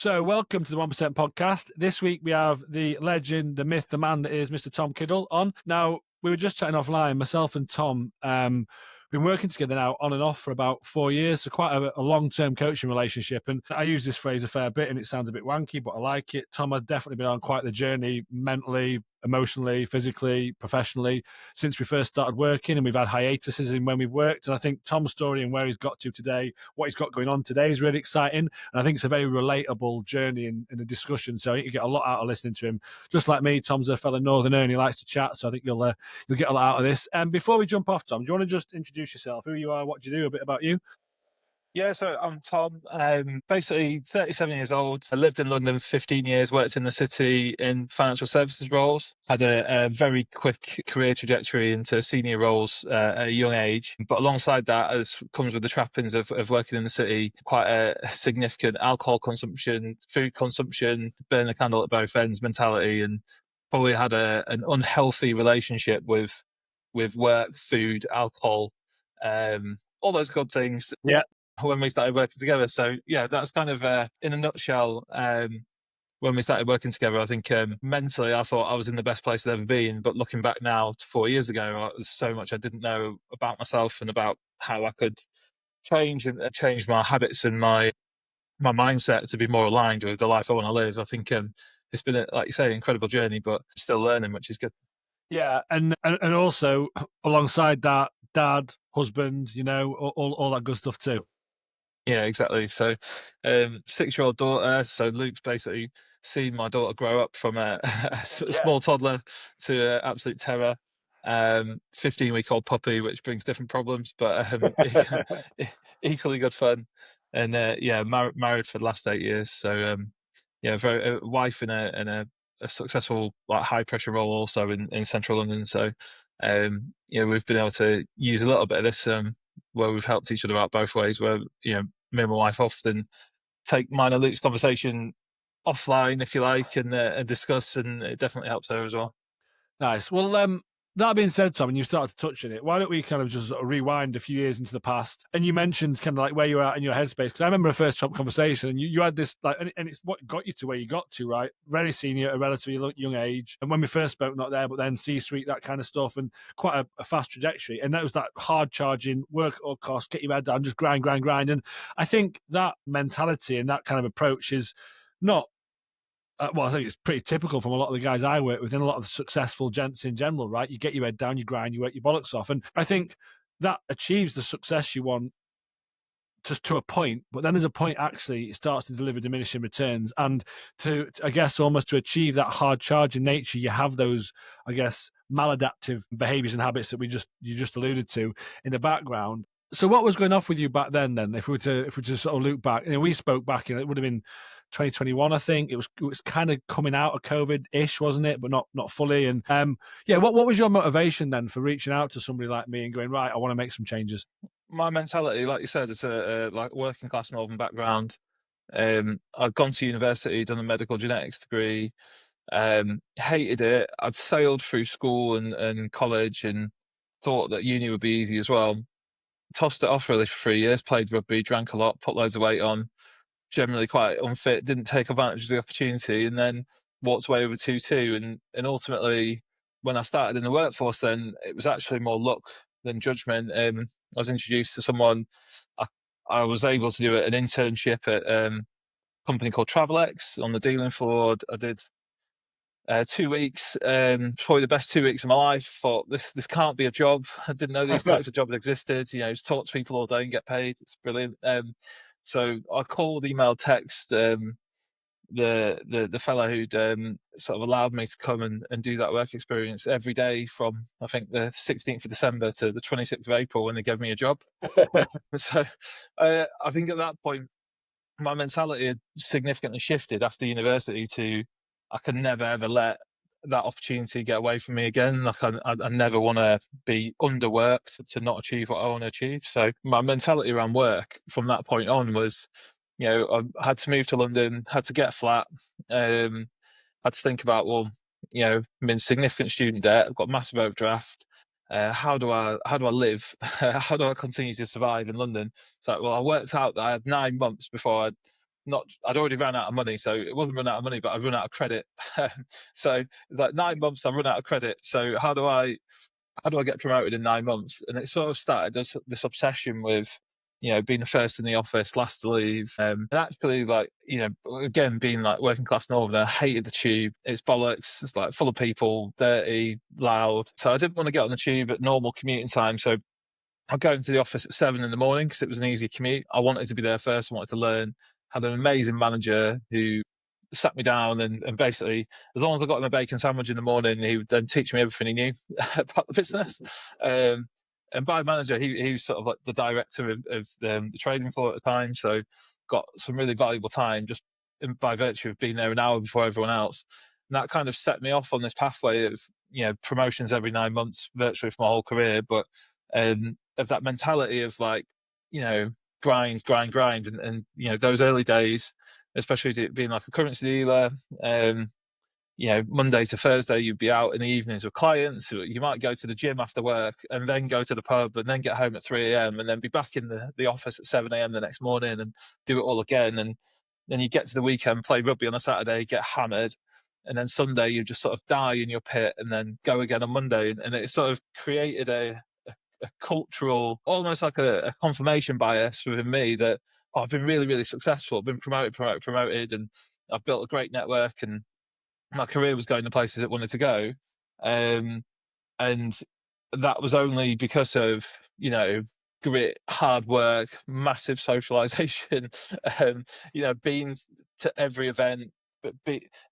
So, welcome to the 1% podcast. This week we have the legend, the myth, the man that is Mr. Tom Kiddle on. Now, we were just chatting offline, myself and Tom, been working together now on and off for about 4 years, so quite a long-term coaching relationship. And I use this phrase a fair bit and it sounds a bit wanky, but I like it. Tom has definitely been on quite the journey mentally, emotionally, physically, professionally since we first started working, and we've had hiatuses in when we've worked. And I think Tom's story and where he's got to today, what he's got going on today is really exciting. And I think it's a very relatable journey and a discussion. So I think you get a lot out of listening to him. Just like me, Tom's a fellow Northerner and he likes to chat. So I think you'll get a lot out of this. And before we jump off, Tom, do you want to just introduce yourself, who you are, what do you do, a bit about you? Yeah, so I'm Tom, basically 37 years old. I lived in London for 15 years, worked in the city in financial services roles, had a very quick career trajectory into senior roles at a young age. But alongside that, as comes with the trappings of working in the city, quite a significant alcohol consumption, food consumption, burn the candle at both ends mentality, and probably had an unhealthy relationship with work, food, alcohol, all those good things Yeah. when we started working together. So yeah, that's kind of in a nutshell. When we started working together, I think mentally I thought I was in the best place I'd ever been. But looking back now to 4 years ago, there's so much I didn't know about myself and about how I could change and change my habits and my mindset to be more aligned with the life I want to live. I think it's been, like you say, an incredible journey, but still learning, which is good. Yeah. And also alongside that, dad, husband, all that good stuff too. Yeah, exactly. So, 6-year-old daughter. So Luke's basically seen my daughter grow up from a Yeah. small toddler to absolute terror. 15-week-old puppy, which brings different problems, but equally good fun. And yeah, married for the last 8 years. So yeah, very a wife in a successful like high pressure role also in central London. So yeah, we've been able to use a little bit of this where we've helped each other out both ways. Where me and my wife often take mine and Luke's conversation offline, if you like, and discuss, and it definitely helps her as well. Nice. Well, that being said, Tom, and you started to touch on it, why don't we kind of just sort of rewind a few years into the past? And you mentioned kind of like where you were at in your headspace, because I remember a first Trump conversation, and you had this like, and it's what got you to where you got to, right? Very senior, at a relatively young age, and when we first spoke, not there, but then C-suite, that kind of stuff, and quite a fast trajectory. And that was that hard charging, work at all costs, get your head down, just grind, grind, grind. And I think that mentality and that kind of approach is not well, I think it's pretty typical from a lot of the guys I work with and a lot of the successful gents in general, right? You get your head down, you grind, you work your bollocks off. And I think that achieves the success you want just to a point, but then there's a point actually it starts to deliver diminishing returns. And I guess, almost to achieve that hard charging nature, you have those, I guess, maladaptive behaviors and habits that you just alluded to in the background. So what was going off with you back then? Then, if we were to sort of look back, we spoke back in, it would have been 2021, I think. It was kind of coming out of COVID-ish, wasn't it? But not fully. And yeah, what was your motivation then for reaching out to somebody like me and going, right, I want to make some changes? My mentality, like you said, it's a like working class northern background. I'd gone to university, done a medical genetics degree, hated it. I'd sailed through school and college and thought that uni would be easy as well. Tossed it off really for 3 years, played rugby, drank a lot, put loads of weight on, generally quite unfit, didn't take advantage of the opportunity, and then walked away with a 2-2. And ultimately, when I started in the workforce, then it was actually more luck than judgment. I was introduced to someone. I, I was able to do an internship at a company called Travelex on the dealing floor. I did 2 weeks, probably the best 2 weeks of my life. Thought this can't be a job. I didn't know these types of jobs existed. Just talk to people all day and get paid. It's brilliant. So I called, emailed, text the fellow who'd sort of allowed me to come and do that work experience every day from I think the 16th of December to the 26th of April when they gave me a job. So I think at that point my mentality had significantly shifted after university to I can never ever let that opportunity get away from me again. Like I never want to be underworked to not achieve what I want to achieve. So my mentality around work from that point on was, I had to move to London, had to get a flat, had to think about, well, I'm in significant student debt, I've got massive overdraft. How do I live? How do I continue to survive in London? So, well, I worked out that I had 9 months before I'd I'd already ran out of money, so it wasn't run out of money, but I'd run out of credit. So like 9 months, I run out of credit. So how do I get promoted in 9 months? And it sort of started this obsession with, being the first in the office, last to leave. And actually, like, again, being like working class northerner, I hated the tube. It's bollocks. It's like full of people, dirty, loud. So I didn't want to get on the tube at normal commuting time. So I'd go into the office at 7 in the morning because it was an easy commute. I wanted to be there first. I wanted to learn. Had an amazing manager who sat me down and basically, as long as I got him a bacon sandwich in the morning, he would then teach me everything he knew about the business. And by manager, he was sort of like the director of the trading floor at the time. So got some really valuable time just by virtue of being there an hour before everyone else. And that kind of set me off on this pathway of, promotions every 9 months virtually for my whole career. But of that mentality of like, grind, grind, grind. And those early days, especially being like a currency dealer, Monday to Thursday, you'd be out in the evenings with clients. You might go to the gym after work and then go to the pub and then get home at 3 a.m. and then be back in the office at 7 a.m. the next morning and do it all again. And then you get to the weekend, play rugby on a Saturday, get hammered. And then Sunday, you just sort of die in your pit and then go again on Monday. And it sort of created a cultural, almost like a confirmation bias within me that, I've been really, really successful. I've been promoted, and I've built a great network, and my career was going to places it wanted to go. And that was only because of, grit, hard work, massive socialization, being to every event, but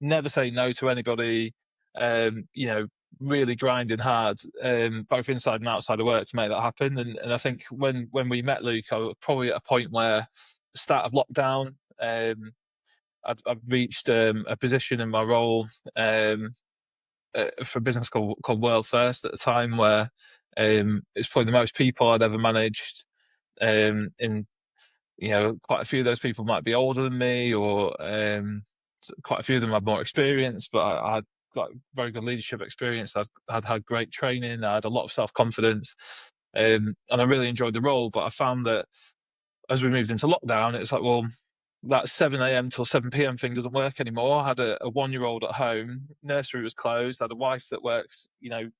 never say no to anybody, really grinding hard, both inside and outside of work to make that happen. And I think when we met, Luke, I was probably at a point where the start of lockdown, I'd reached a position in my role for a business called World First at the time, where it's probably the most people I'd ever managed. In quite a few of those people might be older than me, or quite a few of them had more experience, but I had like very good leadership experience. I'd had great training. I had a lot of self-confidence, and I really enjoyed the role. But I found that as we moved into lockdown, it's like, well, that 7 a.m. till 7 p.m. thing doesn't work anymore. I had a 1-year-old at home. Nursery was closed. I had a wife that works,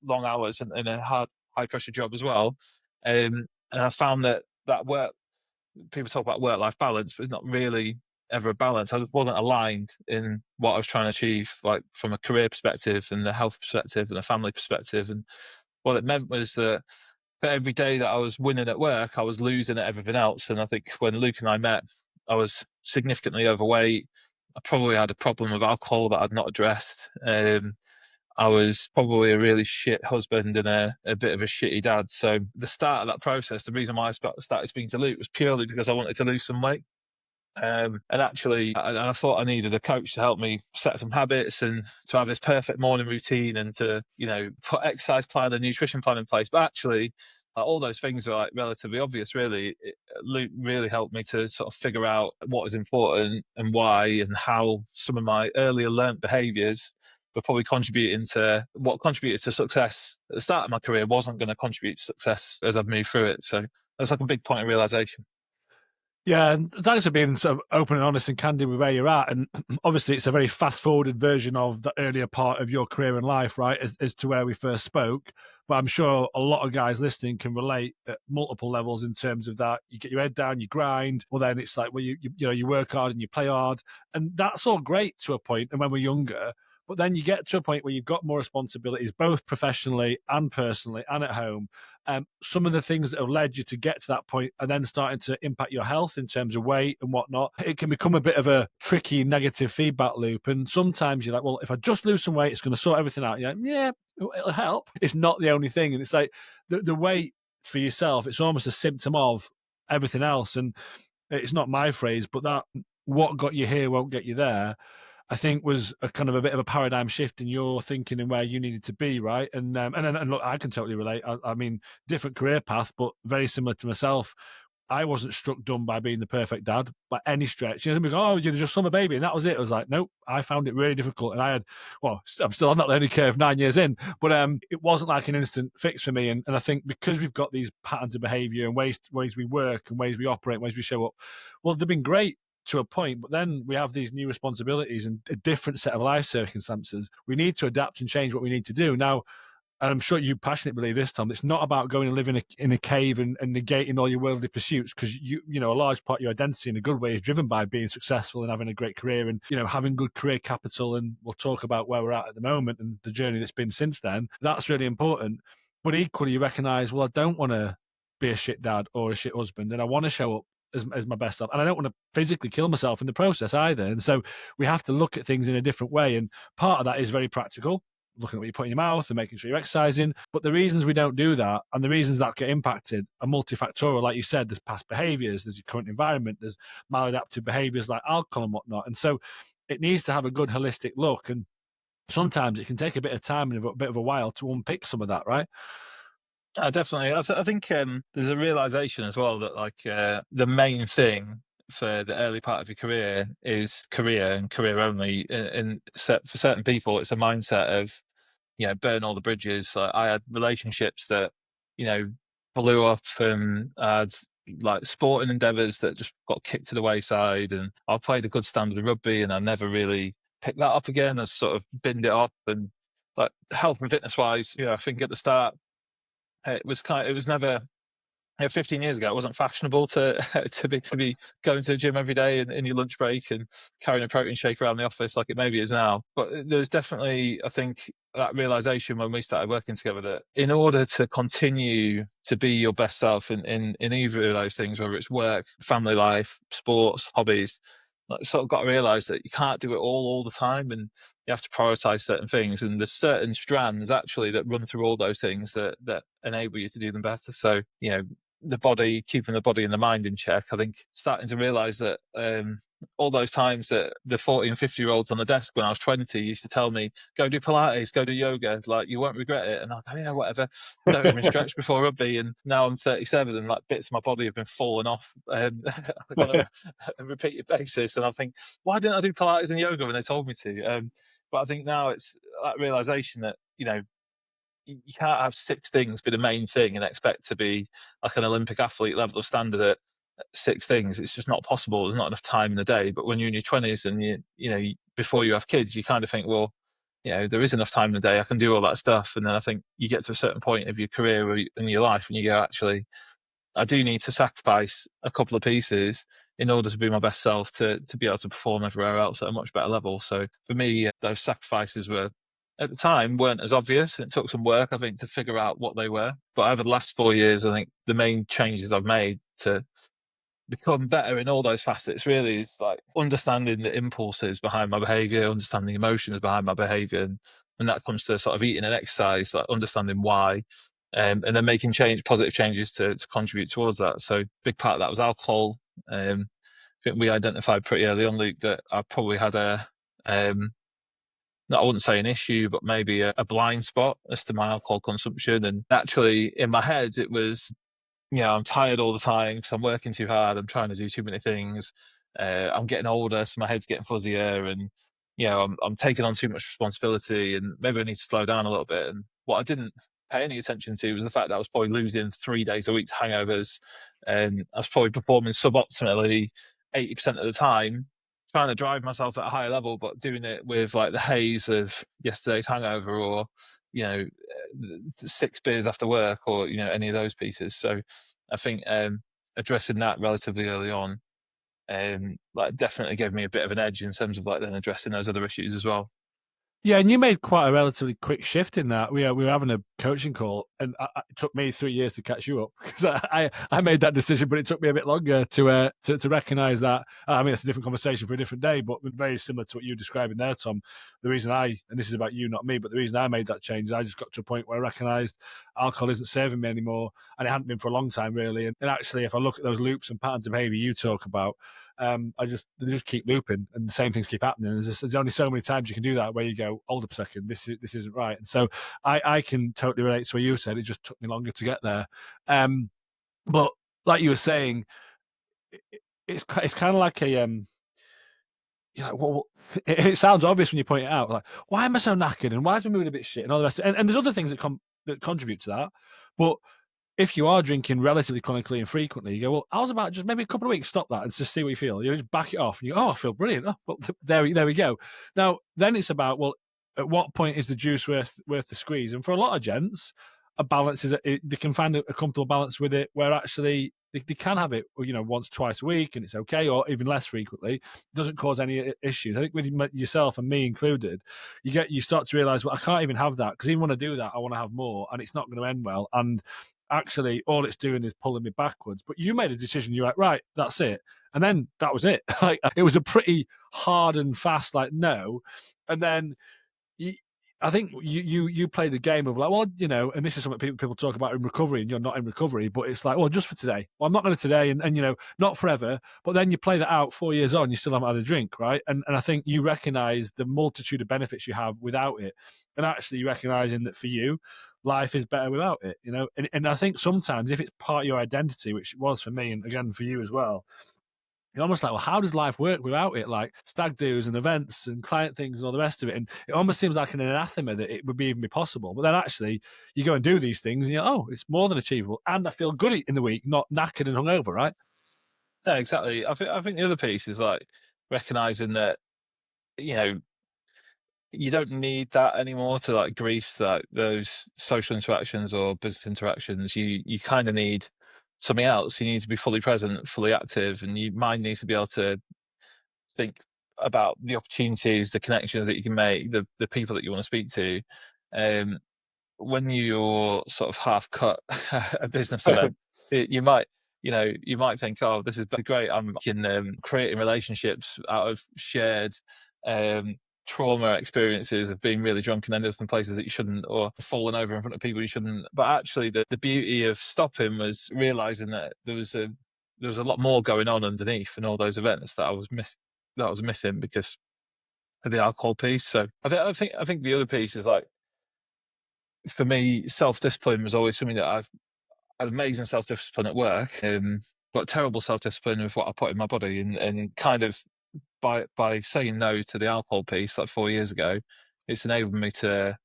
long hours and a hard, high pressure job as well. And I found that work, people talk about work-life balance, but it's not really ever a balance. I just wasn't aligned in what I was trying to achieve, like from a career perspective and the health perspective and a family perspective. And what it meant was that for every day that I was winning at work, I was losing at everything else. And I think when Luke and I met, I was significantly overweight. I probably had a problem with alcohol that I'd not addressed. I was probably a really shit husband and a bit of a shitty dad. So the start of that process, the reason why I started speaking to Luke was purely because I wanted to lose some weight. And actually, I thought I needed a coach to help me set some habits and to have this perfect morning routine and to, put exercise plan and nutrition plan in place. But actually, all those things were like relatively obvious, really. Luke really helped me to sort of figure out what is important and why, and how some of my earlier learnt behaviours were probably contributing to what contributed to success at the start of my career wasn't going to contribute to success as I've moved through it. So that's like a big point of realisation. Yeah, and thanks for being so open and honest and candid with where you're at. And obviously, it's a very fast-forwarded version of the earlier part of your career and life, right, as to where we first spoke. But I'm sure a lot of guys listening can relate at multiple levels in terms of that. You get your head down, you grind. Well, then it's like, well, you work hard and you play hard, and that's all great to a point. And when we're younger. But then you get to a point where you've got more responsibilities, both professionally and personally and at home. Some of the things that have led you to get to that point are then starting to impact your health in terms of weight and whatnot. It can become a bit of a tricky negative feedback loop. And sometimes you're like, well, if I just lose some weight, it's going to sort everything out. You're like, yeah, it'll help. It's not the only thing. And it's like the weight for yourself, it's almost a symptom of everything else. And it's not my phrase, but that what got you here won't get you there, I think was a kind of a bit of a paradigm shift in your thinking and where you needed to be, right? And look, I can totally relate. I mean, different career path, but very similar to myself. I wasn't struck dumb by being the perfect dad by any stretch. You know, we go, oh, you're just summer baby, and that was it. I was like, nope, I found it really difficult, and I'm still on that learning curve 9 years in, but it wasn't like an instant fix for me. And I think because we've got these patterns of behaviour and ways we work and ways we operate, ways we show up, well, they've been great to a point, but then we have these new responsibilities and a different set of life circumstances. We need to adapt and change what we need to do. Now, and I'm sure you passionately believe this, Tom, it's not about going and living in a cave and negating all your worldly pursuits, because you know, a large part of your identity in a good way is driven by being successful and having a great career and, you know, having good career capital. And we'll talk about where we're at the moment and the journey that's been since then. That's really important. But equally, you recognize, well, I don't want to be a shit dad or a shit husband, and I want to show up as my best self, and I don't want to physically kill myself in the process either. And so we have to look at things in a different way. And part of that is very practical, looking at what you put in your mouth and making sure you're exercising. But the reasons we don't do that and the reasons that get impacted are multifactorial. Like you said, there's past behaviors, there's your current environment, there's maladaptive behaviors like alcohol and whatnot. And so it needs to have a good holistic look. And sometimes it can take a bit of time and a bit of a while to unpick some of that, right? Definitely. I think there's a realization as well that like the main thing for the early part of your career is career and career only. And for certain people, it's a mindset of, you know, burn all the bridges. Like, I had relationships that, you know, blew up, and I had like sporting endeavours that just got kicked to the wayside. And I played a good standard of rugby, and I never really picked that up again. I sort of binned it up. And like health and fitness wise, you know, I think at the start it was never, 15 years ago, it wasn't fashionable to to be going to the gym every day in your lunch break and carrying a protein shake around the office like it maybe is now. But there's definitely, I think, that realization when we started working together that in order to continue to be your best self in either of those things, whether it's work, family life, sports, hobbies, like, sort of got to realize that you can't do it all the time, and you have to prioritize certain things. And there's certain strands actually that run through all those things that enable you to do them better. So, you know, keeping the body and the mind in check. I think starting to realize that all those times that the 40 and 50-year-olds on the desk when I was 20 used to tell me, go do Pilates, go do yoga, like you won't regret it. And I go, yeah, whatever. Don't even stretch before rugby. And now I'm 37 and like bits of my body have been falling off on a repeated basis. And I think, why didn't I do Pilates and yoga when they told me to? But I think now it's that realization that, you know, you can't have six things be the main thing and expect to be like an Olympic athlete level of standard at six things. It's just not possible. There's not enough time in the day. But when you're in your 20s and you know, before you have kids, you kind of think, well, you know, there is enough time in the day. I can do all that stuff. And then I think you get to a certain point of your career or in your life and you go, actually, I do need to sacrifice a couple of pieces in order to be my best self to be able to perform everywhere else at a much better level. So for me, those sacrifices were, at the time, weren't as obvious. It took some work, I think, to figure out what they were. But over the last 4 years, I think the main changes I've made to become better in all those facets really is like understanding the impulses behind my behavior, understanding the emotions behind my behavior. And that comes to sort of eating and exercise, like understanding why, and then making positive changes to contribute towards that. So big part of that was alcohol. I think we identified pretty early on, Luke, that I probably had I wouldn't say an issue, but maybe a blind spot as to my alcohol consumption. And actually, in my head, it was, you know, I'm tired all the time because I'm working too hard. I'm trying to do too many things. I'm getting older, so my head's getting fuzzier, and you know, I'm taking on too much responsibility, and maybe I need to slow down a little bit. And what I didn't pay any attention to was the fact that I was probably losing 3 days a week to hangovers, and I was probably performing suboptimally 80% of the time, trying to drive myself at a higher level, but doing it with like the haze of yesterday's hangover, or you know, 6 beers after work, or you know, any of those pieces. So I think addressing that relatively early on, like definitely gave me a bit of an edge in terms of like then addressing those other issues as well. Yeah, and you made quite a relatively quick shift in that. We were having a coaching call, and it took me 3 years to catch you up because I made that decision, but it took me a bit longer to recognise that. I mean, it's a different conversation for a different day, but very similar to what you're describing there, Tom. The reason and this is about you, not me, but the reason I made that change is I just got to a point where I recognised alcohol isn't serving me anymore, and it hadn't been for a long time, really. And actually, if I look at those loops and patterns of behaviour you talk about, they just keep looping, and the same things keep happening. And there's only so many times you can do that where you go, hold up a second, this isn't right. And so I can totally relate to what you said. It just took me longer to get there. But like you were saying, it's kind of like a you know, well, it sounds obvious when you point it out. Like, why am I so knackered, and why is my mood a bit shit, and all the rest. And there's other things that contribute to that, but if you are drinking relatively chronically and frequently, you go, well, how's about just maybe a couple of weeks, stop that and just see what you feel. You just back it off and you go, oh, I feel brilliant. Oh, well, there we go. Now, then it's about, well, at what point is the juice worth the squeeze? And for a lot of gents, a balance is, they can find a comfortable balance with it where actually they can have it, once, twice a week and it's okay, or even less frequently. It doesn't cause any issues. I think with yourself and me included, you start to realize, well, I can't even have that because even when I do that, I want to have more and it's not going to end well. And actually all it's doing is pulling me backwards. But you made a decision. You're like, right, that's it. And then that was it. Like, it was a pretty hard and fast, like, no. And then you, I think you play the game of like, well, and this is something people talk about in recovery, and you're not in recovery, but it's like, well, just for today. Well, I'm not going to today, and not forever. But then you play that out 4 years on, you still haven't had a drink, right? And I think you recognise the multitude of benefits you have without it, and actually recognising that for you, life is better without it. And I think sometimes if it's part of your identity, which it was for me, and again for you as well, you're almost like, well, how does life work without it? Like stag do's and events and client things and all the rest of it. And it almost seems like an anathema that it would even be possible. But then actually you go and do these things and you're, oh, it's more than achievable. And I feel good in the week, not knackered and hungover, right? Yeah, exactly. I think the other piece is like recognizing that, you know, you don't need that anymore to like grease like those social interactions or business interactions. You kind of need something else. You need to be fully present, fully active, and your mind needs to be able to think about the opportunities, the connections that you can make, the people that you want to speak to. Um, when you're sort of half cut a business event, you might, you might think, oh, this is great. I'm creating relationships out of shared um, trauma experiences of being really drunk and ended up in places that you shouldn't, or falling over in front of people you shouldn't. But actually, the beauty of stopping was realizing that there was a lot more going on underneath in all those events that I was missing because of the alcohol piece. So I think the other piece is like, for me, self-discipline was always something that I've had amazing self-discipline at work, but terrible self-discipline with what I put in my body, and kind of by saying no to the alcohol piece like 4 years ago, it's enabled me to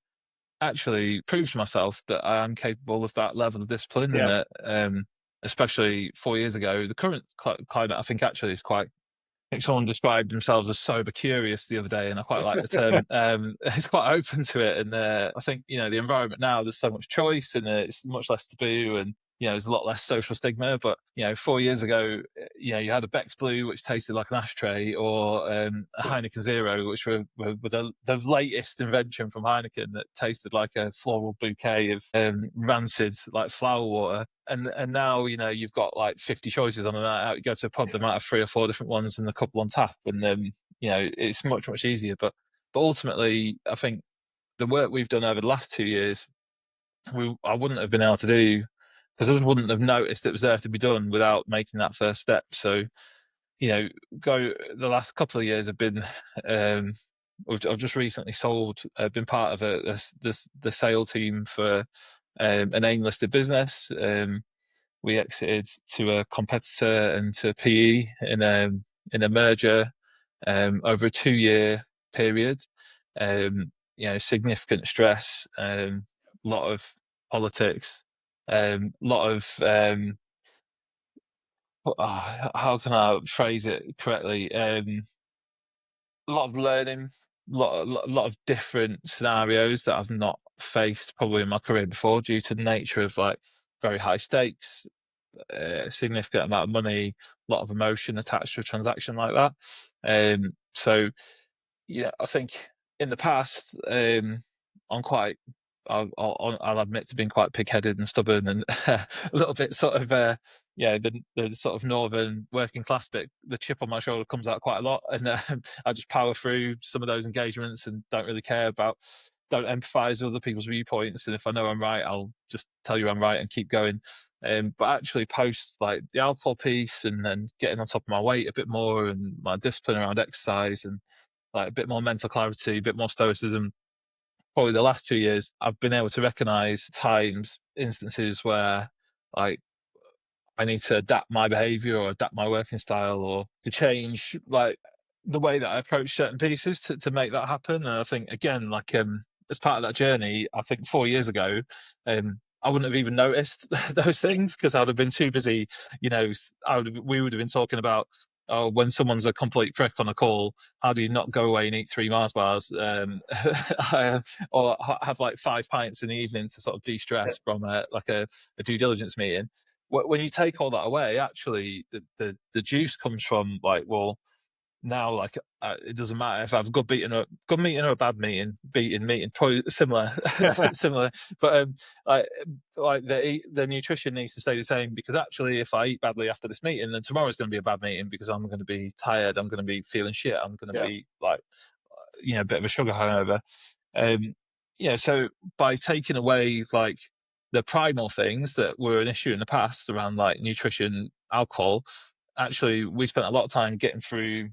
actually prove to myself that I am capable of that level of discipline, and Yeah. that especially 4 years ago, the current climate I think actually is quite. I think someone described themselves as sober curious the other day, and I quite like the term. It's quite open to it, and I think the environment now. There's so much choice, and it's much less taboo, and there's a lot less social stigma. But 4 years ago, you had a Beck's Blue, which tasted like an ashtray, or a Heineken Zero, which were the latest invention from Heineken that tasted like a floral bouquet of rancid like flower water. And now you've got like 50 choices on a night out. You go to a pub, they might have 3 or 4 different ones and a couple on tap, and it's much easier. But ultimately, I think the work we've done over the last 2 years, I wouldn't have been able to do, because I just wouldn't have noticed it was there to be done without making that first step. So the last couple of years have been. I've just recently sold, been part of the sale team for an AIM listed business. We exited to a competitor and to PE in a merger over a 2 year period. Significant stress, lot of politics, lot of how can I phrase it correctly? A lot of learning, lot of different scenarios that I've not faced probably in my career before, due to the nature of like very high stakes, significant amount of money, a lot of emotion attached to a transaction like that. So I think in the past, I'm quite. I'll admit to being quite pig-headed and stubborn, and a little bit sort of, the sort of northern working class bit. The chip on my shoulder comes out quite a lot, and I just power through some of those engagements and don't really care about, don't empathise with other people's viewpoints. And if I know I'm right, I'll just tell you I'm right and keep going. But actually, post like the alcohol piece, and then getting on top of my weight a bit more, and my discipline around exercise, and like a bit more mental clarity, a bit more stoicism. Probably the last 2 years, I've been able to recognize instances where like I need to adapt my behavior or adapt my working style, or to change like the way that I approach certain pieces to make that happen. And I think again, like as part of that journey, I think 4 years ago, I wouldn't have even noticed those things because I'd have been too busy. We would have been talking about, oh, when someone's a complete prick on a call, how do you not go away and eat 3 Mars bars, or have like 5 pints in the evening to sort of de-stress from a due diligence meeting. When you take all that away, actually, the juice comes from like, well, now like it doesn't matter if I have a good meeting or a bad meeting probably similar, slightly similar, but like the nutrition needs to stay the same, because actually if I eat badly after this meeting, then tomorrow's going to be a bad meeting because I'm going to be tired, I'm going to be feeling shit, I'm going to Yeah. be like, a bit of a sugar hangover. So by taking away like the primal things that were an issue in the past around like nutrition, alcohol, actually we spent a lot of time getting through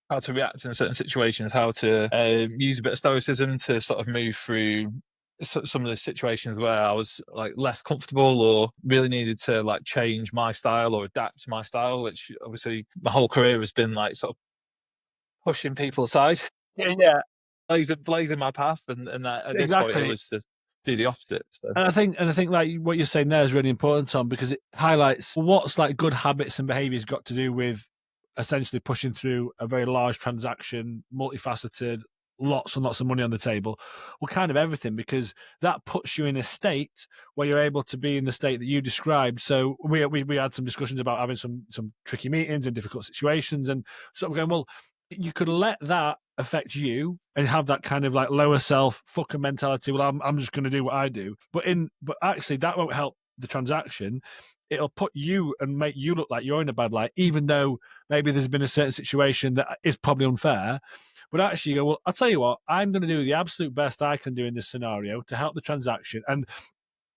how to react in certain situations, how to use a bit of stoicism to sort of move through some of the situations where I was like less comfortable or really needed to like change my style or adapt to my style, which obviously my whole career has been like sort of pushing people aside, Yeah, blazing my path, and at this point it exactly. was to do the opposite. So And I think like what you're saying there is really important, Tom, because it highlights what's like good habits and behaviors got to do with essentially pushing through a very large transaction, multifaceted, lots and lots of money on the table. Well, kind of everything, because that puts you in a state where you're able to be in the state that you described. So we had some discussions about having some tricky meetings and difficult situations, and sort of going, well, you could let that affect you and have that kind of like lower self fucking mentality. Well, I'm just going to do what I do. But actually that won't help the transaction. It'll put you and make you look like you're in a bad light, even though maybe there's been a certain situation that is probably unfair. But actually, you go, well, I'll tell you what, I'm going to do the absolute best I can do in this scenario to help the transaction. And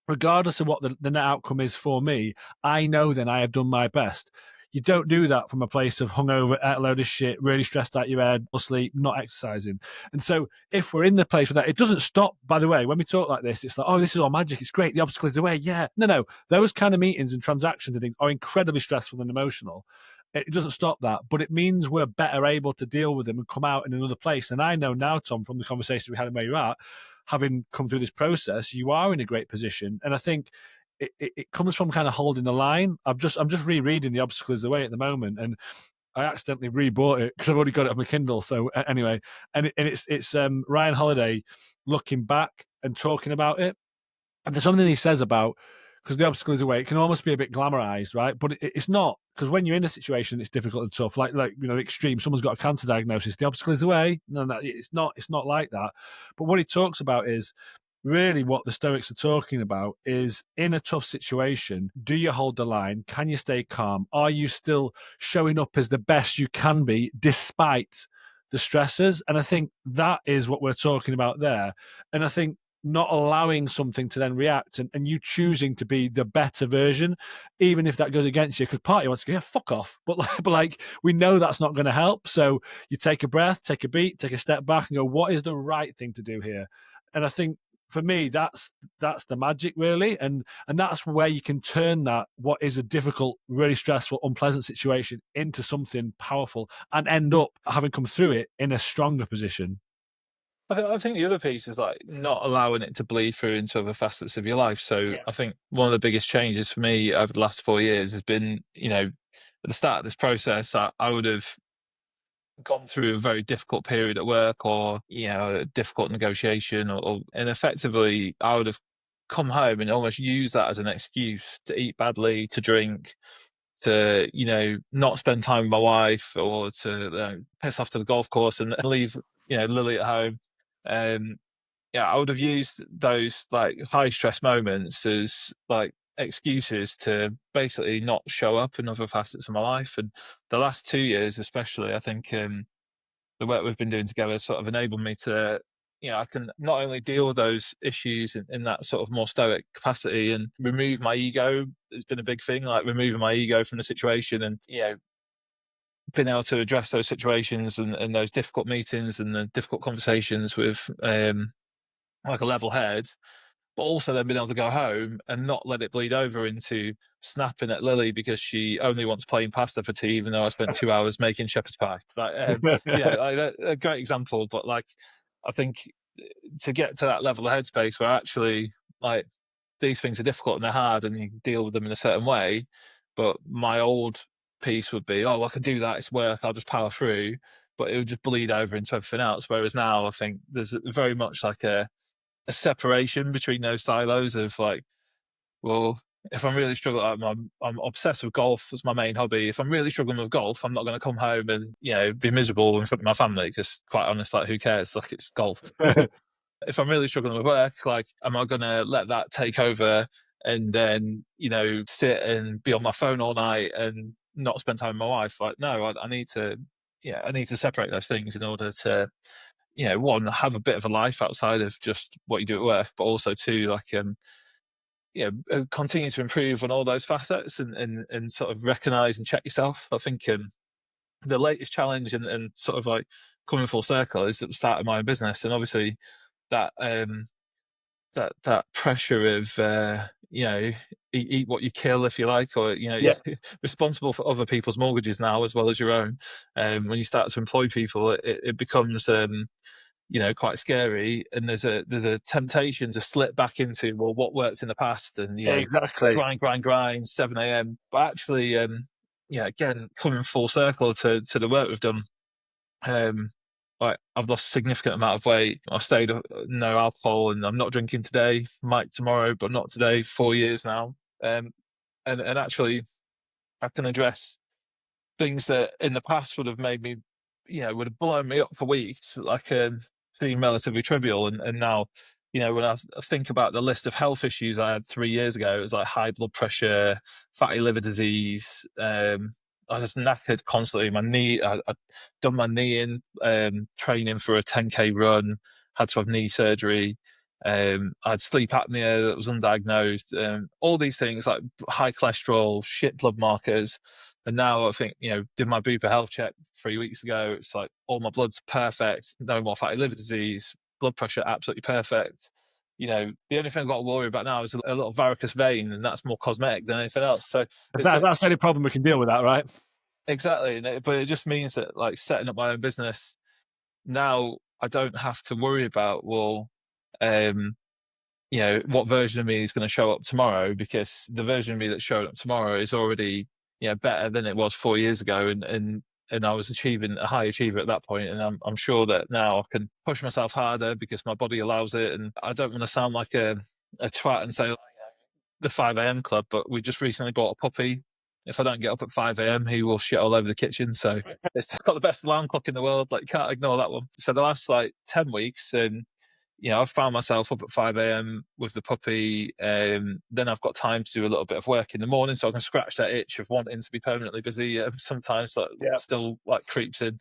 regardless of what the net outcome is for me, I know then I have done my best. You don't do that from a place of hungover, ate a load of shit, really stressed out your head, asleep, not exercising. And so if we're in the place with that, it doesn't stop, by the way, when we talk like this, it's like, oh, this is all magic, it's great, the obstacle is away. Yeah. No. Those kind of meetings and transactions and things are incredibly stressful and emotional. It doesn't stop that, but it means we're better able to deal with them and come out in another place. And I know now, Tom, from the conversations we had and where you're at, having come through this process, you are in a great position. And I think it comes from kind of holding the line. I'm just rereading The Obstacle is the Way at the moment, and I accidentally rebought it because I've already got it on my Kindle. So anyway, it's Ryan Holiday looking back and talking about it. And there's something he says about, because the obstacle is away, it can almost be a bit glamorized, right? But it's not, because when you're in a situation, it's difficult and tough. Like extreme. Someone's got a cancer diagnosis. The obstacle is away. No, it's not. It's not like that. But what he talks about is really what the Stoics are talking about is, in a tough situation, do you hold the line? Can you stay calm? Are you still showing up as the best you can be despite the stresses? And I think that is what we're talking about there. And I think not allowing something to then react, and you choosing to be the better version, even if that goes against you, because part of you wants to go, yeah, fuck off. But we know that's not going to help. So you take a breath, take a beat, take a step back and go, what is the right thing to do here? And I think for me, that's the magic, really. And that's where you can turn that, what is a difficult, really stressful, unpleasant situation, into something powerful and end up having come through it in a stronger position. I think the other piece is like not allowing it to bleed through into other facets of your life. So Yeah. I think one of the biggest changes for me over the last 4 years has been, at the start of this process, I would have gone through a very difficult period at work, or a difficult negotiation, and effectively I would have come home and almost use that as an excuse to eat badly, to drink, to not spend time with my wife, or to piss off to the golf course and leave Lily at home. um I would have used those like high stress moments as like excuses to basically not show up in other facets of my life. And the last 2 years especially, I think the work we've been doing together sort of enabled me to, I can not only deal with those issues in that sort of more stoic capacity and remove my ego. It's been a big thing, like removing my ego from the situation, and being able to address those situations and those difficult meetings and the difficult conversations with like a level head, but also then being able to go home and not let it bleed over into snapping at Lily because she only wants plain pasta for tea, even though I spent 2 hours making shepherd's pie. Like, like a great example. But like, I think to get to that level of headspace where actually, like, these things are difficult and they're hard and you deal with them in a certain way. But my old piece would be, oh, I can do that, it's work, I'll just power through. But it would just bleed over into everything else. Whereas now I think there's very much like a separation between those silos of like, well, if I'm really struggling, I'm obsessed with golf as my main hobby. If I'm really struggling with golf, I'm not going to come home and be miserable in front of my family because, quite honest, like who cares? Like it's golf. If I'm really struggling with work, like am I going to let that take over and then sit and be on my phone all night and not spend time with my wife? Like no, I need to I need to separate those things in order to one, have a bit of a life outside of just what you do at work, but also two, like continue to improve on all those facets and sort of recognize and check yourself. I think the latest challenge and sort of like coming full circle is at the start of my own business, and obviously that that pressure of eat what you kill, if you like, or Yeah, responsible for other people's mortgages now as well as your own. When you start to employ people, it becomes quite scary, and there's a temptation to slip back into, well, what worked in the past, and exactly. grind 7 a.m. But actually, again, coming full circle to the work we've done, like I've lost a significant amount of weight. I've stayed no alcohol, and I'm not drinking today. Might tomorrow, but not today. 4 years now, and actually, I can address things that in the past would have made me, would have blown me up for weeks, like seem relatively trivial. And now, when I think about the list of health issues I had 3 years ago, it was like high blood pressure, fatty liver disease. I was just knackered constantly. My knee, I'd done my knee in training for a 10K run, had to have knee surgery. I had sleep apnea that was undiagnosed. All these things like high cholesterol, shit blood markers. And now I think, did my Bupa health check 3 weeks ago. It's like all my blood's perfect, no more fatty liver disease, blood pressure absolutely perfect. The only thing I've got to worry about now is a little varicose vein, and that's more cosmetic than anything else. So it's That's the only problem we can deal with that, right? exactly, but it just means that like setting up my own business now, I don't have to worry about, well, um, what version of me is going to show up tomorrow, because the version of me that's showing up tomorrow is already, better than it was 4 years ago. And I was achieving a high achiever at that point. And I'm sure that now I can push myself harder because my body allows it. And I don't want to sound like a twat and say like, the 5 a.m. club, but we just recently bought a puppy. If I don't get up at 5 a.m., he will shit all over the kitchen. So it's got the best alarm clock in the world. Like, can't ignore that one. So the last like 10 weeks, and I've found myself up at 5 a.m. with the puppy. Then I've got time to do a little bit of work in the morning, so I can scratch that itch of wanting to be permanently busy. Sometimes that Yeah. still like creeps in.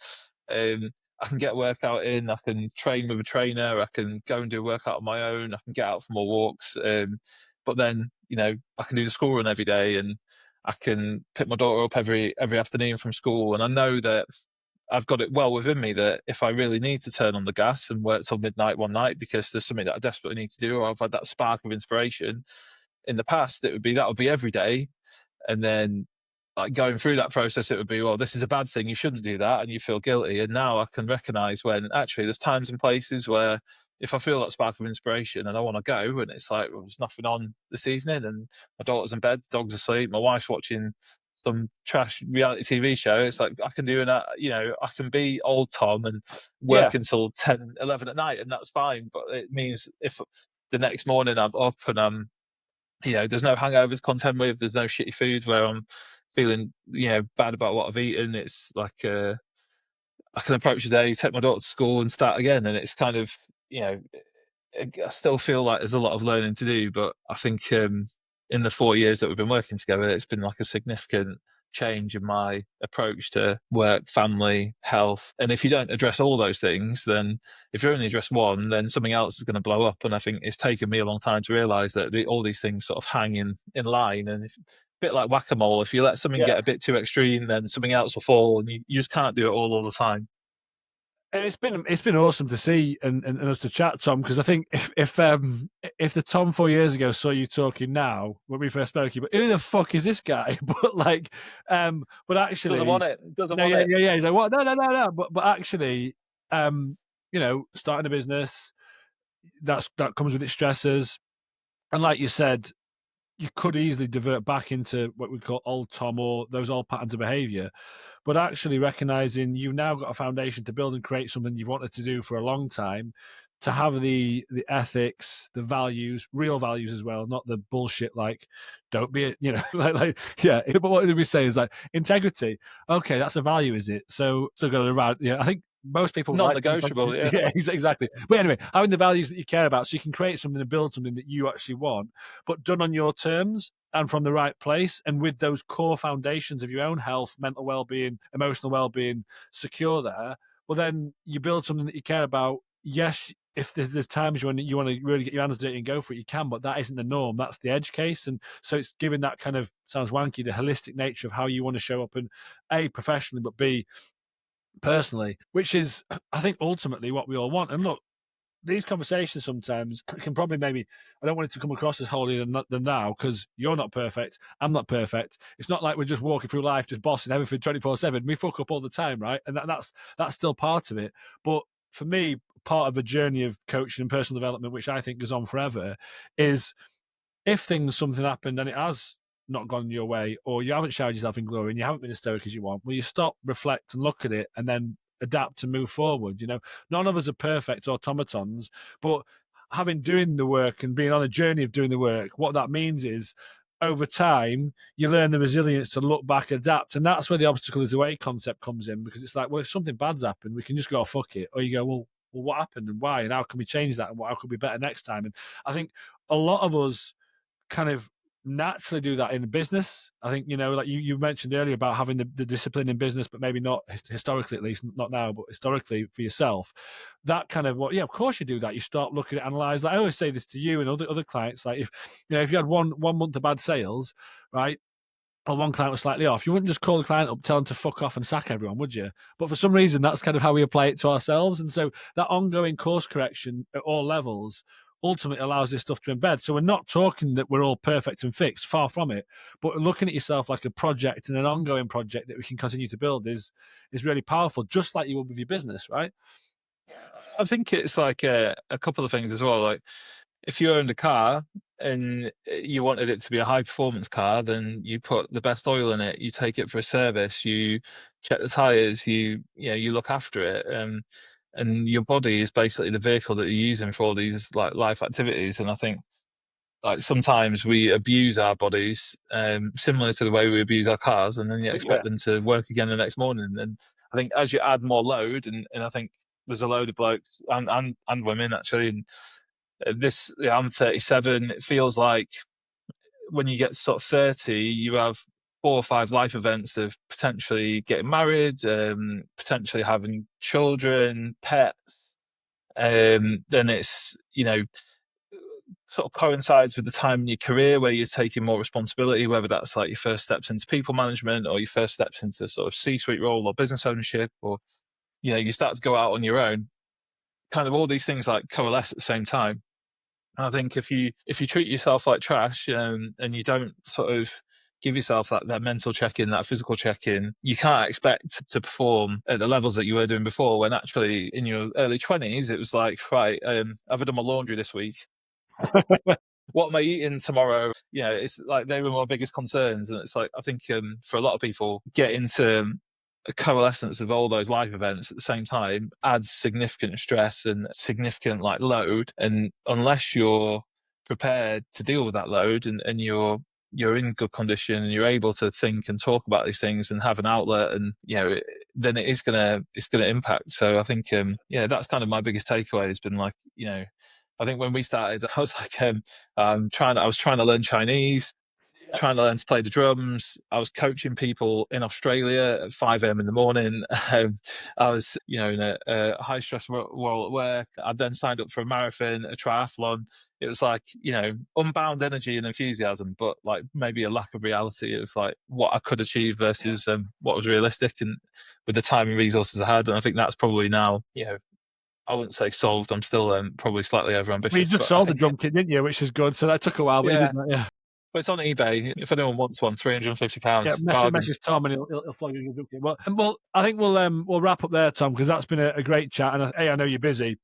I can get a workout in. I can train with a trainer. I can go and do a workout on my own. I can get out for more walks. But then, I can do the school run every day, and I can pick my daughter up every afternoon from school. And I know that I've got it well within me that if I really need to turn on the gas and work till midnight one night because there's something that I desperately need to do, or I've had that spark of inspiration in the past, that would be every day. And then like going through that process, it would be, well, this is a bad thing, you shouldn't do that, and you feel guilty. And now I can recognize when actually there's times and places where if I feel that spark of inspiration and I want to go, and it's like, well, there's nothing on this evening, and my daughter's in bed, dog's asleep, my wife's watching some trash reality TV show, it's like I can do that. I can be old Tom and Yeah. work until 10, 11 at night, and that's fine. But it means if the next morning I'm up and I'm there's no hangovers to contend with. There's no shitty food where I'm feeling, bad about what I've eaten. It's like I can approach the day, take my daughter to school, and start again. And it's kind of, I still feel like there's a lot of learning to do, but I think in the 4 years that we've been working together, it's been like a significant change in my approach to work, family, health. And if you don't address all those things, then if you only address one, then something else is going to blow up. And I think it's taken me a long time to realize that all these things sort of hang in line. And a bit like whack-a-mole, if you let something Yeah. get a bit too extreme, then something else will fall, and you just can't do it all the time. And it's been awesome to see and us to chat, Tom, because I think if the Tom 4 years ago saw you talking now when we first spoke, you, but who the fuck is this guy? But like, but actually, Doesn't want it. Doesn't no, want yeah, it. yeah, yeah. He's like, what? No, no, no, no. But actually, starting a business that comes with its stresses. And like you said, you could easily divert back into what we call old Tom or those old patterns of behavior. But actually recognizing you've now got a foundation to build and create something you've wanted to do for a long time, to have the ethics, the values, real values as well, not the bullshit like don't be, like yeah. But what did we say is like integrity. Okay, that's a value, is it? So got around. Yeah, I think most people would like Non-negotiable, yeah. yeah, exactly. But anyway, having the values that you care about, so you can create something and build something that you actually want, but done on your terms and from the right place, and with those core foundations of your own health, mental well-being, emotional well-being secure there. Well, then you build something that you care about. Yes, if there's times when you want to really get your hands dirty and go for it, you can, but that isn't the norm. That's the edge case. And so it's given that kind of, sounds wanky, the holistic nature of how you want to show up, and A, professionally, but B, personally, which is, I think, ultimately what we all want. And look, these conversations sometimes can probably, maybe, I don't want it to come across as holier than thou, because you're not perfect, I'm not perfect. It's not like we're just walking through life just bossing everything 24/7. We fuck up all the time, right? And that's still part of it. But for me, part of a journey of coaching and personal development, which I think goes on forever, is if something happened and it has not gone your way, or you haven't showered yourself in glory and you haven't been as stoic as you want, well, you stop, reflect, and look at it, and then adapt and move forward. None of us are perfect automatons, but having doing the work and being on a journey of doing the work, what that means is over time you learn the resilience to look back, adapt, and that's where the obstacle is the way concept comes in, because it's like, well, if something bad's happened, we can just go, fuck it, or you go, well, what happened and why, and how can we change that, and how could be better next time? And I think a lot of us kind of naturally do that in business. I think, like you mentioned earlier about having the discipline in business, but maybe not historically, at least not now, but historically for yourself. That kind of, of course you do that. You start looking at, analyze. Like I always say this to you and other clients, like if you had one month of bad sales, right? Or one client was slightly off, you wouldn't just call the client up, tell them to fuck off and sack everyone, would you? But for some reason, that's kind of how we apply it to ourselves. And so that ongoing course correction at all levels ultimately allows this stuff to embed. So we're not talking that we're all perfect and fixed, far from it. But looking at yourself like a project and an ongoing project that we can continue to build is really powerful, just like you would with your business, right? I think it's like a couple of things as well. Like if you owned a car and you wanted it to be a high performance car, then you put the best oil in it, you take it for a service, you check the tires, you look after it. And your body is basically the vehicle that you're using for all these like life activities. And I think like sometimes we abuse our bodies, similar to the way we abuse our cars, and then you expect them to work again the next morning. And I think as you add more load, and I think there's a load of blokes and women actually, and I'm 37. It feels like when you get sort of 30, you have 4 or 5 life events of potentially getting married, potentially having children, pets. Then it's, sort of coincides with the time in your career where you're taking more responsibility, whether that's like your first steps into people management or your first steps into sort of C-suite role or business ownership, or, you start to go out on your own. Kind of all these things like coalesce at the same time. I think if you treat yourself like trash, and you don't sort of give yourself that mental check-in, that physical check-in, you can't expect to perform at the levels that you were doing before, when actually in your early 20s, it was like, right, have I done my laundry this week? What am I eating tomorrow? It's like they were my biggest concerns. And it's like, I think for a lot of people, get into a coalescence of all those life events at the same time adds significant stress and significant like load. And unless you're prepared to deal with that load, and you're in good condition and you're able to think and talk about these things and have an outlet, and then it's gonna impact. So I think that's kind of my biggest takeaway has been like, I think when we started, I was like, I was trying to learn Chinese, trying to learn to play the drums. I was coaching people in Australia at 5 a.m. in the morning. I was, in a high stress role at work. I then signed up for a marathon, a triathlon. It was like, unbound energy and enthusiasm, but like maybe a lack of reality of like what I could achieve versus what was realistic, and with the time and resources I had. And I think that's probably now, I wouldn't say solved. I'm still probably slightly over ambitious. Well, you just sold the drum kit, didn't you? Which is good. So that took a while, but you did that, yeah. But it's on eBay. If anyone wants one, £350. Yeah, message Tom and he'll flog you a drum kit. Well, I think we'll wrap up there, Tom, because that's been a great chat. And I know you're busy.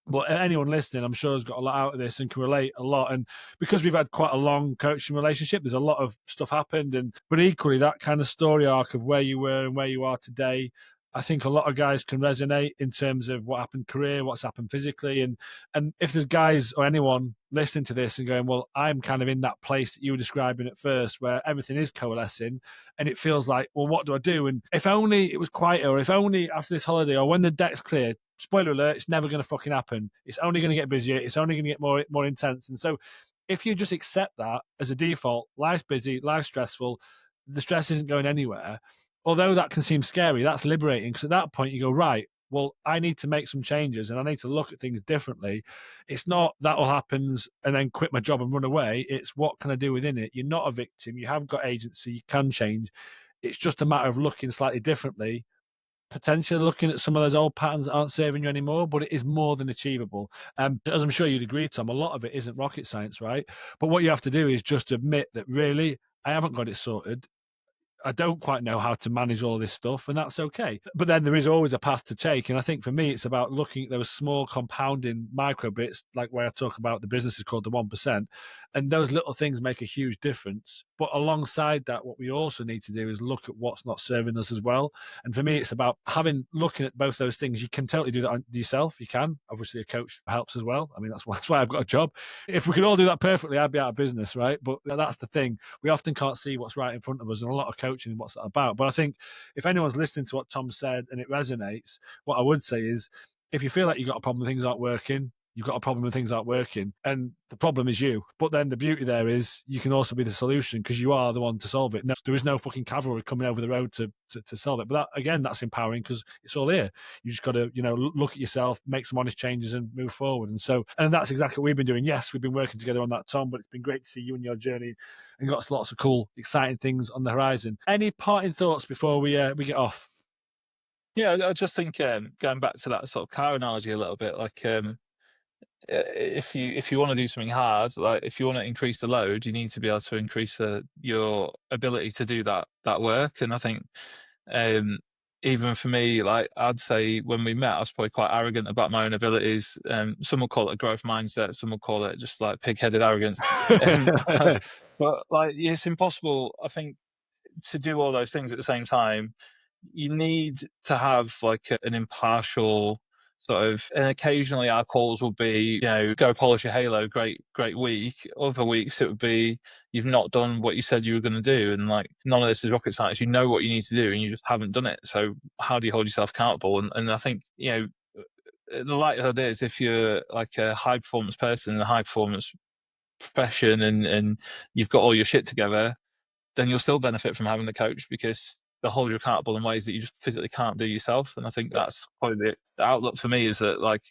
But anyone listening, I'm sure, has got a lot out of this and can relate a lot. And because we've had quite a long coaching relationship, there's a lot of stuff happened. But equally, that kind of story arc of where you were and where you are today, I think a lot of guys can resonate in terms of what happened career, what's happened physically. And if there's guys or anyone listening to this and going, well, I'm kind of in that place that you were describing at first where everything is coalescing and it feels like, well, what do I do? And if only it was quieter, or if only after this holiday or when the deck's cleared, spoiler alert, it's never going to fucking happen. It's only going to get busier. It's only going to get more intense. And so if you just accept that as a default, life's busy, life's stressful, the stress isn't going anywhere. Although that can seem scary, that's liberating, because at that point you go, right, well, I need to make some changes and I need to look at things differently. It's not that all happens and then quit my job and run away. It's what can I do within it? You're not a victim. You have got agency. You can change. It's just a matter of looking slightly differently, potentially looking at some of those old patterns that aren't serving you anymore, but it is more than achievable. As I'm sure you'd agree, Tom, a lot of it isn't rocket science, right? But what you have to do is just admit that really, I haven't got it sorted. I don't quite know how to manage all this stuff, and that's okay. But then there is always a path to take. And I think for me, it's about looking at those small compounding micro bits, like where I talk about the business is called the 1%. And those little things make a huge difference. But alongside that, what we also need to do is look at what's not serving us as well. And for me, it's about looking at both those things. You can totally do that on yourself. You can. Obviously, a coach helps as well. I mean, that's why I've got a job. If we could all do that perfectly, I'd be out of business, right? But that's the thing. We often can't see what's right in front of us, and a lot of coaching and what's that about. But I think if anyone's listening to what Tom said and it resonates, what I would say is, if you feel like you've got a problem, things aren't working, you've got a problem and things aren't working, and the problem is you. But then the beauty there is you can also be the solution, because you are the one to solve it. No, there is no fucking cavalry coming over the road to solve it. But that, again, that's empowering, because it's all here. You just got to, look at yourself, make some honest changes and move forward. And that's exactly what we've been doing. Yes, we've been working together on that, Tom, but it's been great to see you and your journey, and got lots of cool, exciting things on the horizon. Any parting thoughts before we get off? Yeah, I just think going back to that sort of car analogy a little bit, like if you want to do something hard, like if you want to increase the load, you need to be able to increase your ability to do that work. And I think even for me, like I'd say when we met, I was probably quite arrogant about my own abilities. Some will call it a growth mindset, some will call it just like pig-headed arrogance. But like it's impossible, I think, to do all those things at the same time. You need to have like an impartial sort of, and occasionally our calls will be, go polish your halo, great week. Other weeks it would be, you've not done what you said you were going to do. And like, none of this is rocket science. You know what you need to do and you just haven't done it. So how do you hold yourself accountable? And I think, the likelihood is, if you're like a high performance person in a high performance profession and you've got all your shit together, then you'll still benefit from having the coach, because they'll hold you accountable in ways that you just physically can't do yourself. And I think that's probably the outlook for me, is that, like,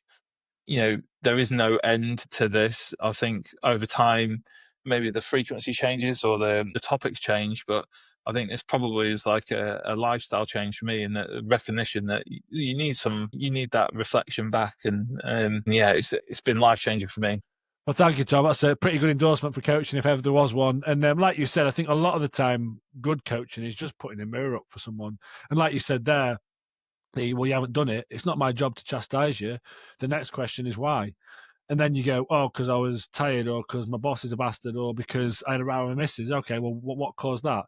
there is no end to this. I think over time, maybe the frequency changes or the topics change, but I think this probably is like a lifestyle change for me, and the recognition that you need that reflection back. And yeah, it's been life changing for me. Well, thank you, Tom. That's a pretty good endorsement for coaching, if ever there was one. And like you said, I think a lot of the time, good coaching is just putting a mirror up for someone. And like you said there, well, you haven't done it. It's not my job to chastise you. The next question is why. And then you go, oh, because I was tired, or because my boss is a bastard, or because I had a row with my missus. Okay, well, what caused that?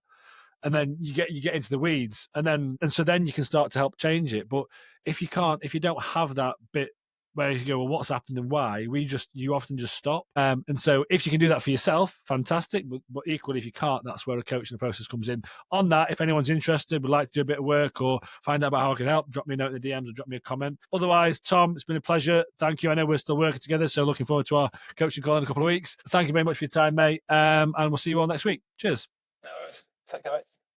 And then you get into the weeds, and so then you can start to help change it. But if you don't have that bit where you go, well, what's happened and why, you often just stop. And so if you can do that for yourself, fantastic. But equally, if you can't, that's where a coaching process comes in. On that, if anyone's interested, would like to do a bit of work or find out about how I can help, drop me a note in the DMs or drop me a comment. Otherwise, Tom, it's been a pleasure. Thank you. I know we're still working together, so looking forward to our coaching call in a couple of weeks. Thank you very much for your time, mate. And we'll see you all next week. Cheers. No worries. Take care, mate.